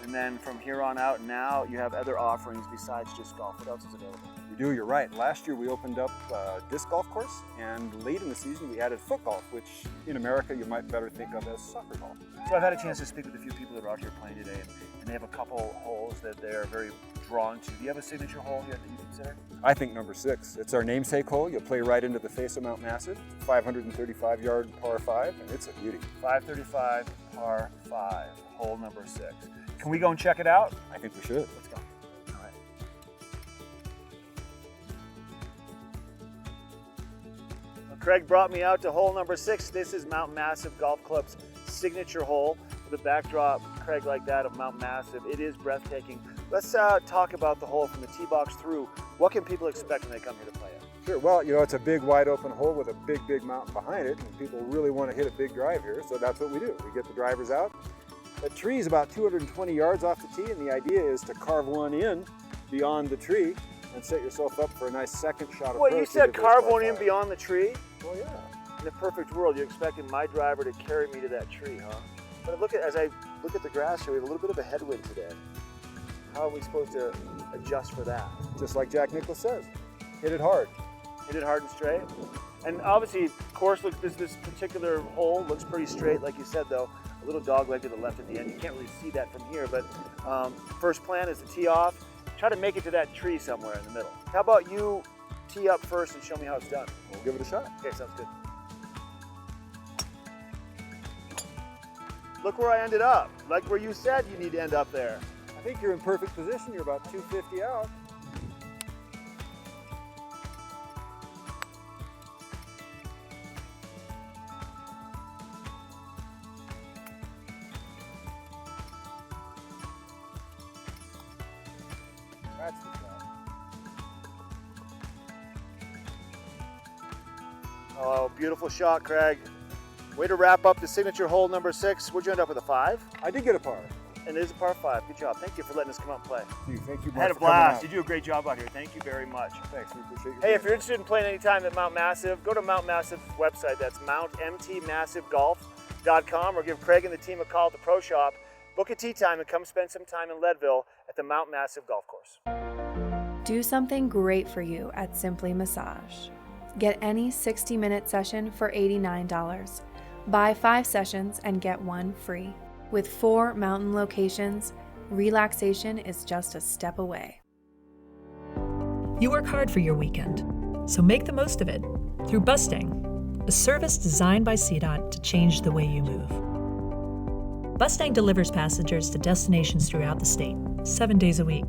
And then from here on out, now you have other offerings besides just golf. What else is available? You do, you're right. Last year we opened up a disc golf course, and late in the season we added foot golf, which in America you might better think of as soccer golf. So I've had a chance to speak with a few people that are out here playing today, and they have a couple holes that they're very drawn to. Do you have a signature hole here that you consider? I think number 6. It's our namesake hole. You'll play right into the face of Mount Massive. It's a 535-yard par 5, and it's a beauty. 535 par 5, hole number 6. Can we go and check it out? I think we should. Let's go. All right. Well, Craig brought me out to hole number 6. This is Mount Massive Golf Club's signature hole. With a backdrop, Craig, like that of Mount Massive, it is breathtaking. Let's talk about the hole from the tee box through. What can people expect when they come here to play it? Sure. Well, you know, it's a big, wide open hole with a big, big mountain behind it, and people really want to hit a big drive here, so that's what we do. We get the drivers out. The tree is about 220 yards off the tee, and the idea is to carve one in beyond the tree and set yourself up for a nice second shot. Well, you said carve one in beyond the tree? Well, yeah. In a perfect world, you're expecting my driver to carry me to that tree, huh? But look at, as I look at the grass here, we have a little bit of a headwind today. How are we supposed to adjust for that? Just like Jack Nicklaus says, hit it hard. Hit it hard and straight. And obviously, course, this particular hole looks pretty straight, like you said, though. A little dog leg to the left at the end. You can't really see that from here, but first plan is to tee off. Try to make it to that tree somewhere in the middle. How about you tee up first and show me how it's done? We'll give it a shot. Okay, sounds good. Look where I ended up. Like where you said you need to end up there. I think you're in perfect position. You're about 250 out. Oh, beautiful shot, Craig. Way to wrap up the signature hole number 6. What'd you end up with, a 5? I did get a par. And it is a par 5. Good job. Thank you for letting us come out and play. Thank you, Mark, I had a for coming blast. out. You do a great job out here. Thank you very much. Thanks. We appreciate your Hey, if you're interested in playing anytime at Mount Massive, go to Mount Massive's website. That's mountmtmassivegolf.com, or give Craig and the team a call at the Pro Shop. Book a tee time and come spend some time in Leadville at the Mount Massive Golf Course. Do something great for you at Simply Massage. Get any 60-minute session for $89. Buy 5 sessions and get 1 free. With 4 mountain locations, relaxation is just a step away. You work hard for your weekend, so make the most of it through Bustang, a service designed by CDOT to change the way you move. Bustang delivers passengers to destinations throughout the state, 7 days a week.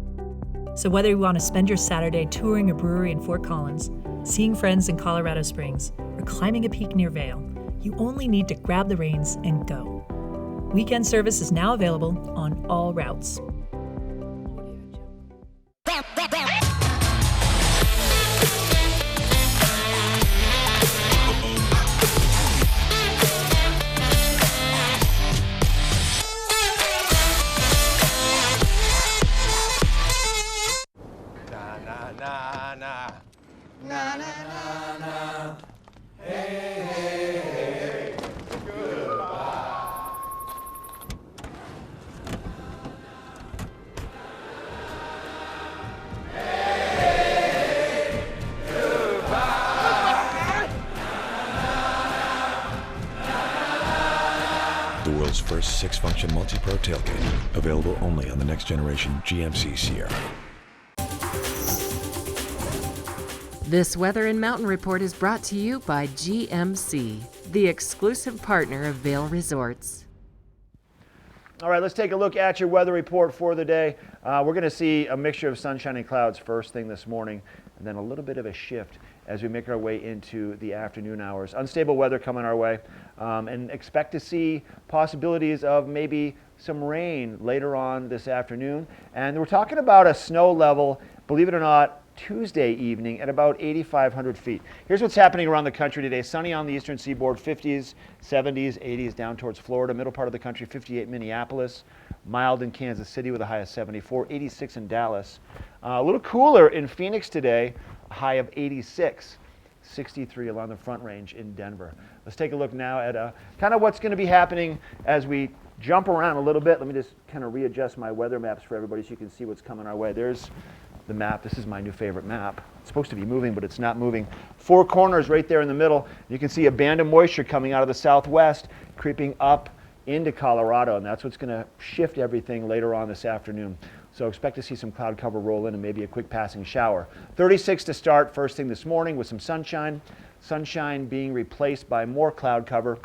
So whether you want to spend your Saturday touring a brewery in Fort Collins, seeing friends in Colorado Springs, or climbing a peak near Vail, you only need to grab the reins and go. Weekend service is now available on all routes. The world's first 6-function multi-pro tailgate, available only on the next generation GMC Sierra. This Weather and Mountain Report is brought to you by GMC, the exclusive partner of Vail Resorts. All right, let's take a look at your weather report for the day. We're going to see a mixture of sunshine and clouds first thing this morning, and then a little bit of a shift as we make our way into the afternoon hours. Unstable weather coming our way, and expect to see possibilities of maybe some rain later on this afternoon. And we're talking about a snow level, believe it or not, Tuesday evening at about 8,500 feet. Here's what's happening around the country today. Sunny on the eastern seaboard, 50s, 70s, 80s down towards Florida. Middle part of the country, 58 Minneapolis. Mild in Kansas City with a high of 74, 86 in Dallas. A little cooler in Phoenix today, a high of 86. 63 along the Front Range in Denver. Let's take a look now at kind of what's going to be happening as we jump around a little bit. Let me just kind of readjust my weather maps for everybody so you can see what's coming our way. There's the map. This is my new favorite map. It's supposed to be moving, but it's not moving. 4 corners right there in the middle. You can see a band of moisture coming out of the southwest, creeping up into Colorado, and that's what's going to shift everything later on this afternoon. So expect to see some cloud cover roll in and maybe a quick passing shower. 36 to start first thing this morning with some sunshine. Sunshine being replaced by more cloud cover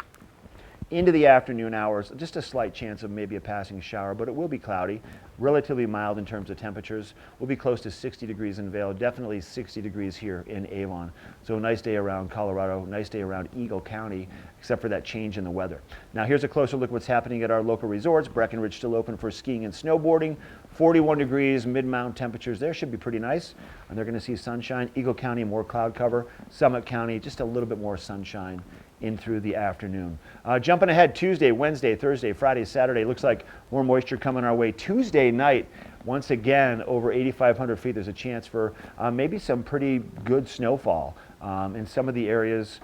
into the afternoon hours. Just a slight chance of maybe a passing shower, but it will be cloudy. Relatively mild in terms of temperatures. We'll be close to 60 degrees in Vail, definitely 60 degrees here in Avon. So a nice day around Colorado, nice day around Eagle County, except for that change in the weather. Now here's a closer look at what's happening at our local resorts. Breckenridge still open for skiing and snowboarding. 41 degrees, mid-mountain temperatures there should be pretty nice. And they're going to see sunshine. Eagle County, more cloud cover. Summit County, just a little bit more sunshine in through the afternoon. Jumping ahead, Tuesday, Wednesday, Thursday, Friday, Saturday, looks like more moisture coming our way. Tuesday night, once again, over 8,500 feet, there's a chance for maybe some pretty good snowfall in some of the areas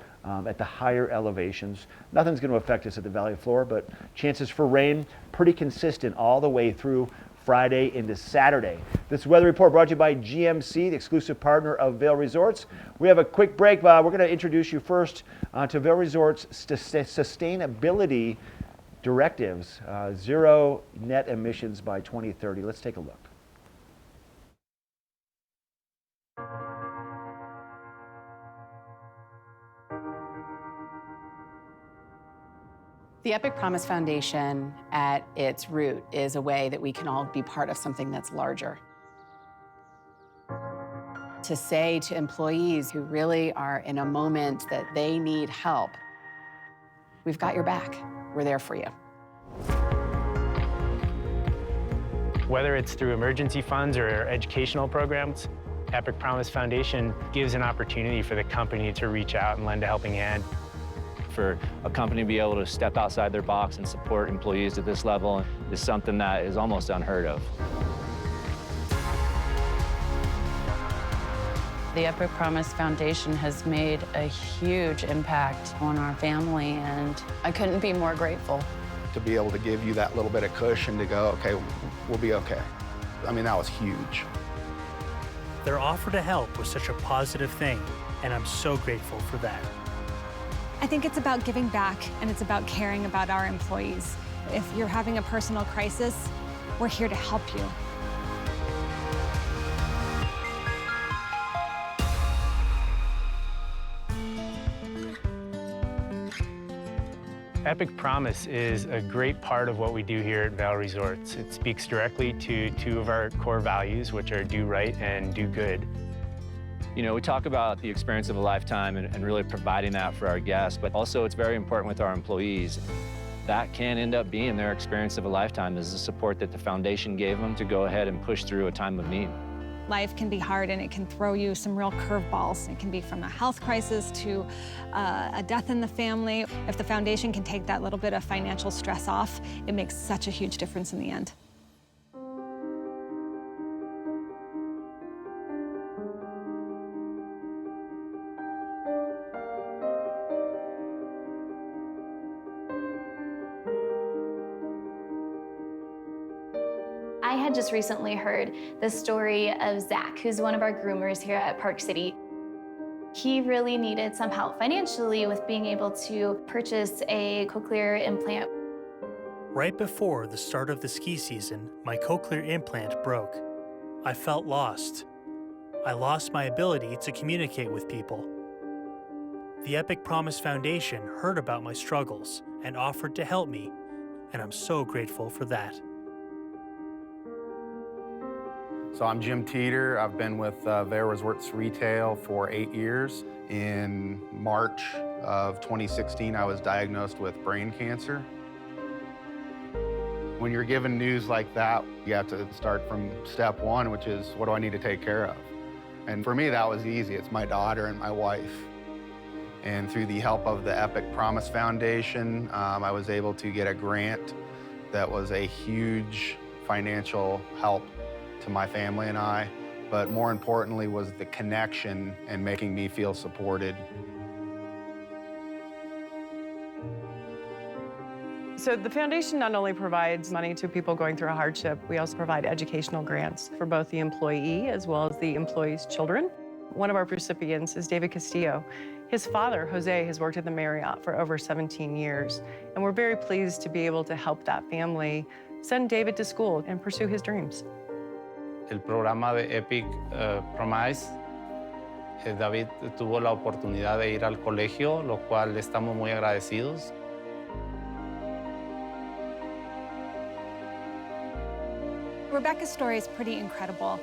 at the higher elevations. Nothing's going to affect us at the valley floor, but chances for rain pretty consistent all the way through Friday into Saturday. This weather report brought to you by GMC, the exclusive partner of Vail Resorts. We have a quick break. We're going to introduce you first to Vail Resorts' sustainability directives, 0 net emissions by 2030. Let's take a look. The Epic Promise Foundation, at its root, is a way that we can all be part of something that's larger. To say to employees who really are in a moment that they need help, we've got your back. We're there for you. Whether it's through emergency funds or educational programs, Epic Promise Foundation gives an opportunity for the company to reach out and lend a helping hand. For a company to be able to step outside their box and support employees at this level is something that is almost unheard of. The Epic Promise Foundation has made a huge impact on our family, and I couldn't be more grateful. To be able to give you that little bit of cushion to go, okay, we'll be okay. I mean, that was huge. Their offer to help was such a positive thing, and I'm so grateful for that. I think it's about giving back, and it's about caring about our employees. If you're having a personal crisis, we're here to help you. Epic Promise is a great part of what we do here at Vail Resorts. It speaks directly to two of our core values, which are do right and do good. You know, we talk about the experience of a lifetime and really providing that for our guests, but also it's very important with our employees. That can end up being their experience of a lifetime, is the support that the foundation gave them to go ahead and push through a time of need. Life can be hard, and it can throw you some real curveballs. It can be from a health crisis to a death in the family. If the foundation can take that little bit of financial stress off, it makes such a huge difference in the end. I had just recently heard the story of Zach, who's one of our groomers here at Park City. He really needed some help financially with being able to purchase a cochlear implant. Right before the start of the ski season, my cochlear implant broke. I felt lost. I lost my ability to communicate with people. The Epic Promise Foundation heard about my struggles and offered to help me, and I'm so grateful for that. So I'm Jim Teeter. I've been with Vail Resorts Retail for 8 years. In March of 2016, I was diagnosed with brain cancer. When you're given news like that, you have to start from step one, which is, what do I need to take care of? And for me, that was easy. It's my daughter and my wife. And through the help of the Epic Promise Foundation, I was able to get a grant that was a huge financial help to my family and I, but more importantly was the connection and making me feel supported. So the foundation not only provides money to people going through a hardship, we also provide educational grants for both the employee as well as the employee's children. One of our recipients is David Castillo. His father, Jose, has worked at the Marriott for over 17 years, and we're very pleased to be able to help that family send David to school and pursue his dreams. El programa de Epic Promise, David tuvo la oportunidad de ir al colegio, lo cual estamos muy agradecidos. Rebecca's story is pretty incredible.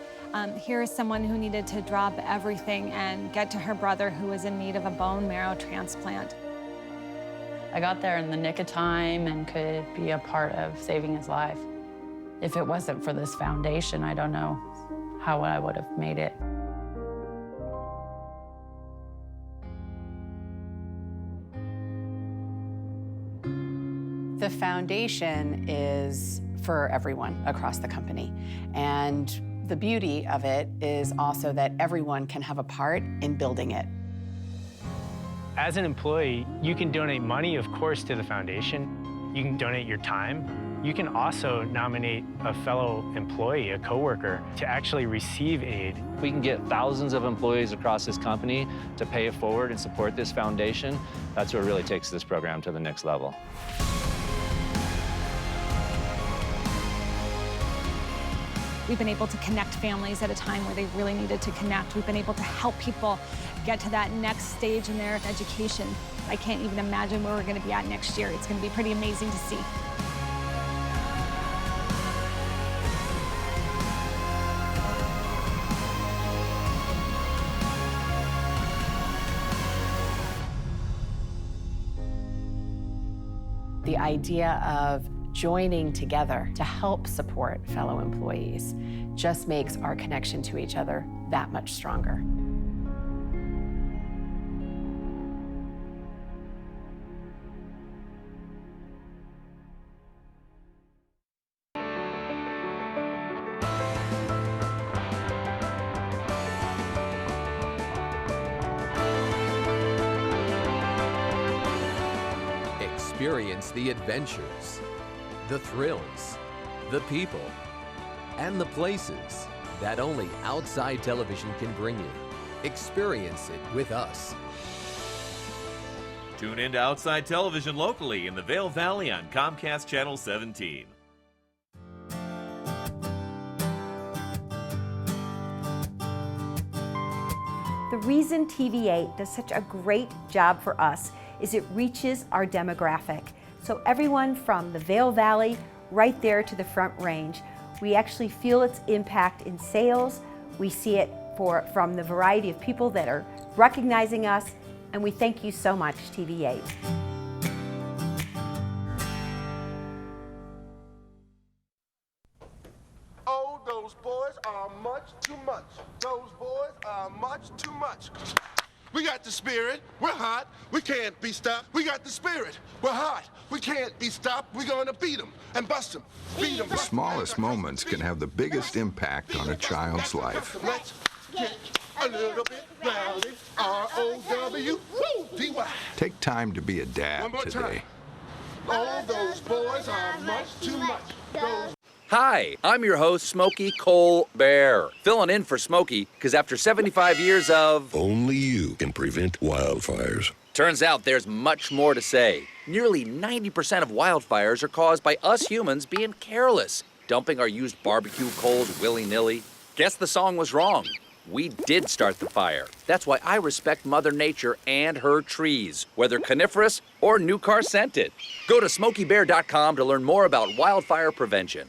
Here is someone who needed to drop everything and get to her brother who was in need of a bone marrow transplant. I got there in the nick of time and could be a part of saving his life. If it wasn't for this foundation, I don't know how I would have made it. The foundation is for everyone across the company. And the beauty of it is also that everyone can have a part in building it. As an employee, you can donate money, of course, to the foundation. You can donate your time. You can also nominate a fellow employee, a coworker, to actually receive aid. We can get thousands of employees across this company to pay it forward and support this foundation. That's what really takes this program to the next level. We've been able to connect families at a time where they really needed to connect. We've been able to help people get to that next stage in their education. I can't even imagine where we're going to be at next year. It's going to be pretty amazing to see. The idea of joining together to help support fellow employees just makes our connection to each other that much stronger. Experience the adventures, the thrills, the people, and the places that only Outside Television can bring you. Experience it with us. Tune in to Outside Television locally in the Vail Valley on Comcast Channel 17. The reason TV8 does such a great job for us is it reaches our demographic. So everyone from the Vail Valley right there to the Front Range, we actually feel its impact in sales. We see it from the variety of people that are recognizing us, and we thank you so much, TV8. Oh, those boys are much too much. Those boys are much too much. We got the spirit, we're hot, we can't be stopped. We got the spirit, we're hot, we can't be stopped. We're gonna beat them and bust them. Beat them. The smallest moments can have the biggest impact on a child's life. Let's get a little bit rowdy. R-O-W-D-Y. Take time to be a dad One more today. time. Oh, those boys are much too much. Those Hi, I'm your host, Smokey Colbert, filling in for Smokey because after 75 years of... Only you can prevent wildfires. Turns out there's much more to say. Nearly 90% of wildfires are caused by us humans being careless, dumping our used barbecue coals willy-nilly. Guess the song was wrong. We did start the fire. That's why I respect Mother Nature and her trees, whether coniferous or new car scented. Go to SmokeyBear.com to learn more about wildfire prevention.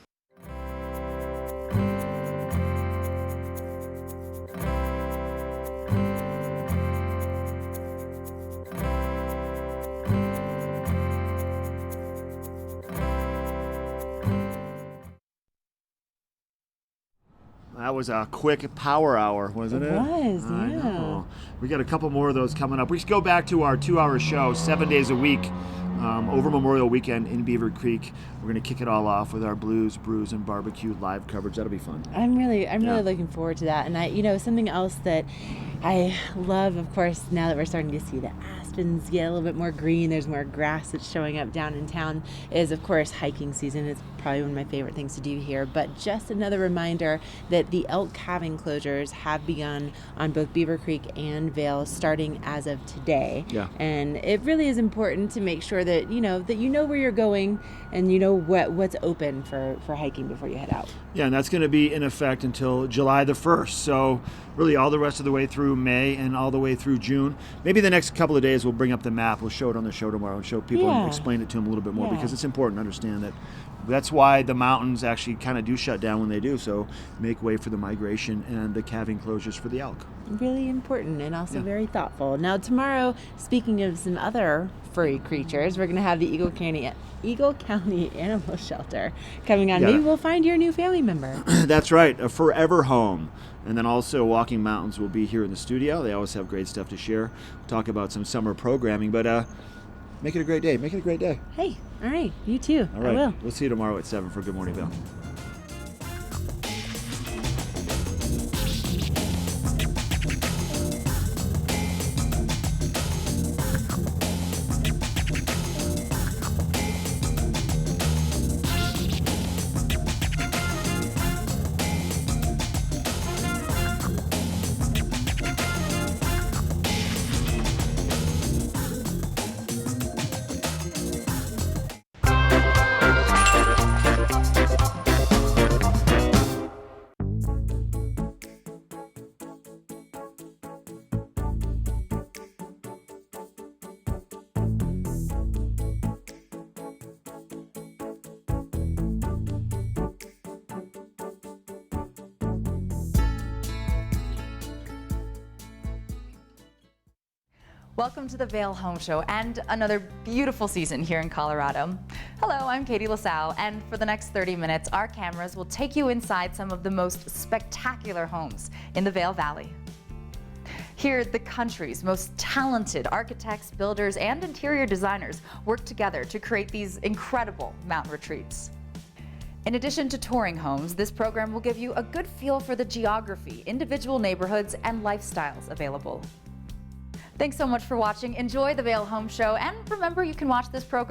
That was a quick power hour, wasn't it? It was, I yeah. know. We got a couple more of those coming up. We should go back to our 2-hour show, 7 days a week, over Memorial Weekend in Beaver Creek. We're going to kick it all off with our Blues, Brews, and Barbecue live coverage. That'll be fun. I'm really looking forward to that. And something else that I love, of course, now that we're starting to see the aspens get a little bit more green, there's more grass that's showing up down in town, is of course hiking season. It's probably one of my favorite things to do here. But just another reminder that the elk calving closures have begun on both Beaver Creek and Vail starting as of today. Yeah. And it really is important to make sure that you know where you're going and you know what's open for hiking before you head out. Yeah, and that's going to be in effect until July the 1st. So really all the rest of the way through May and all the way through June. Maybe the next couple of days we'll bring up the map. We'll show it on the show tomorrow and show people and explain it to them a little bit more because it's important to understand that that's why the mountains actually kind of do shut down when they do. So make way for the migration and the calving closures for the elk. Really important and also very thoughtful. Now tomorrow, speaking of some other furry creatures, we're going to have the Eagle County Animal Shelter coming on. Yeah. Maybe we'll find your new family member. That's right, a forever home. And then also Walking Mountains will be here in the studio. They always have great stuff to share. We'll talk about some summer programming, but make it a great day. Make it a great day. Hey, all right, you too. All right, I will. We'll see you tomorrow at 7 for Good Morning Bill. Welcome to the Vail Home Show and another beautiful season here in Colorado. Hello, I'm Katie LaSalle, and for the next 30 minutes, our cameras will take you inside some of the most spectacular homes in the Vail Valley. Here, the country's most talented architects, builders, and interior designers work together to create these incredible mountain retreats. In addition to touring homes, this program will give you a good feel for the geography, individual neighborhoods, and lifestyles available. Thanks so much for watching. Enjoy the Vail Home Show, and remember, you can watch this program